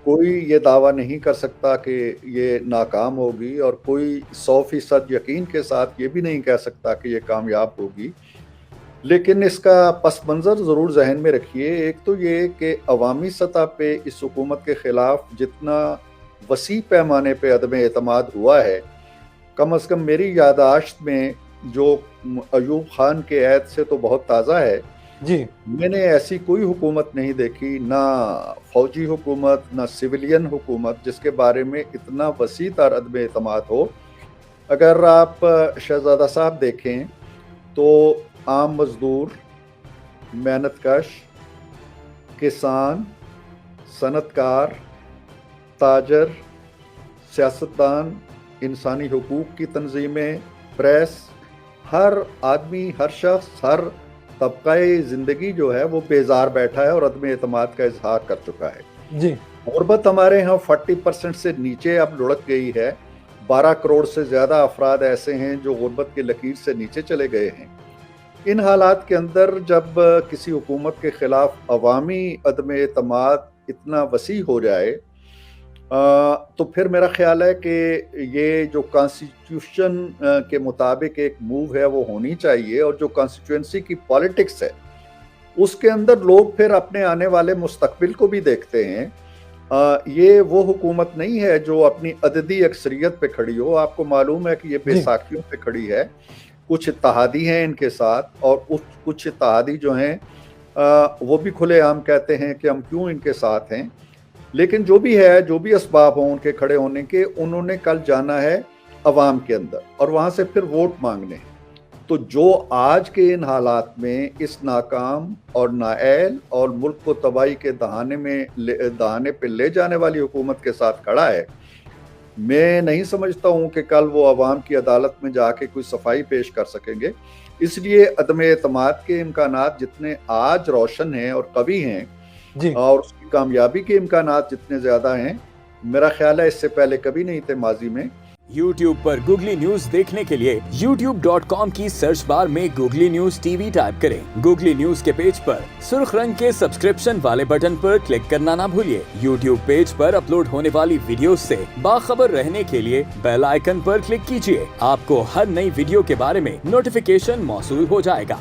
کوئی یہ دعویٰ نہیں کر سکتا کہ یہ ناکام ہوگی، اور کوئی 100% یقین کے ساتھ یہ بھی نہیں کہہ سکتا کہ یہ کامیاب ہوگی۔ لیکن اس کا پس منظر ضرور ذہن میں رکھیے۔ ایک تو یہ کہ عوامی سطح پہ اس حکومت کے خلاف جتنا وسیع پیمانے پہ عدم اعتماد ہوا ہے، کم از کم میری یادداشت میں جو ایوب خان کے عہد سے تو بہت تازہ ہے، جی میں نے ایسی کوئی حکومت نہیں دیکھی، نہ فوجی حکومت نہ سویلین حکومت، جس کے بارے میں اتنا وسیع تر عدم اعتماد ہو۔ اگر آپ شہزادہ صاحب دیکھیں تو عام مزدور، محنت کش، کسان، صنعت کار، تاجر، سیاستدان، انسانی حقوق کی تنظیمیں، پریس، ہر آدمی، ہر شخص، ہر طبقہ زندگی جو ہے وہ بیزار بیٹھا ہے اور عدم اعتماد کا اظہار کر چکا ہے۔ جی غربت ہمارے ہاں 40% سے نیچے اب لڑک گئی ہے۔ 12 کروڑ سے زیادہ افراد ایسے ہیں جو غربت کی لکیر سے نیچے چلے گئے ہیں۔ ان حالات کے اندر جب کسی حکومت کے خلاف عوامی عدم اعتماد اتنا وسیع ہو جائے تو پھر میرا خیال ہے کہ یہ جو کانسٹیٹیوشن کے مطابق ایک موو ہے وہ ہونی چاہیے، اور جو کانسٹیٹوئنسی کی پالیٹکس ہے اس کے اندر لوگ پھر اپنے آنے والے مستقبل کو بھی دیکھتے ہیں۔ یہ وہ حکومت نہیں ہے جو اپنی عددی اکثریت پہ کھڑی ہو۔ آپ کو معلوم ہے کہ یہ بے ساکھیوں پہ کھڑی ہے۔ کچھ اتحادی ہیں ان کے ساتھ، اور کچھ اتحادی جو ہیں وہ بھی کھلے عام کہتے ہیں کہ ہم کیوں ان کے ساتھ ہیں۔ لیکن جو بھی ہے، جو بھی اسباب ہوں ان کے کھڑے ہونے کے، انہوں نے کل جانا ہے عوام کے اندر اور وہاں سے پھر ووٹ مانگنے۔ تو جو آج کے ان حالات میں اس ناکام اور نااہل اور ملک کو تباہی کے دہانے پہ لے جانے والی حکومت کے ساتھ کھڑا ہے، میں نہیں سمجھتا ہوں کہ کل وہ عوام کی عدالت میں جا کے کوئی صفائی پیش کر سکیں گے۔ اس لیے عدم اعتماد کے امکانات جتنے آج روشن ہیں اور قوی ہیں، اور اس کی کامیابی کے امکانات جتنے زیادہ ہیں، میرا خیال ہے اس سے پہلے کبھی نہیں تھے ماضی میں۔ YouTube پر گوگلی نیوز دیکھنے کے لیے youtube.com کی سرچ بار میں googly news T V type کریں۔ گوگلی نیوز کے پیج پر سرخ رنگ کے سبسکرپشن والے بٹن پر کلک کرنا نہ بھولیے۔ YouTube پیج پر اپلوڈ ہونے والی ویڈیوز سے باخبر رہنے کے لیے بیل آئیکن پر کلک کیجیے۔ آپ کو ہر نئی ویڈیو کے بارے میں نوٹیفیکیشن موصول ہو جائے گا۔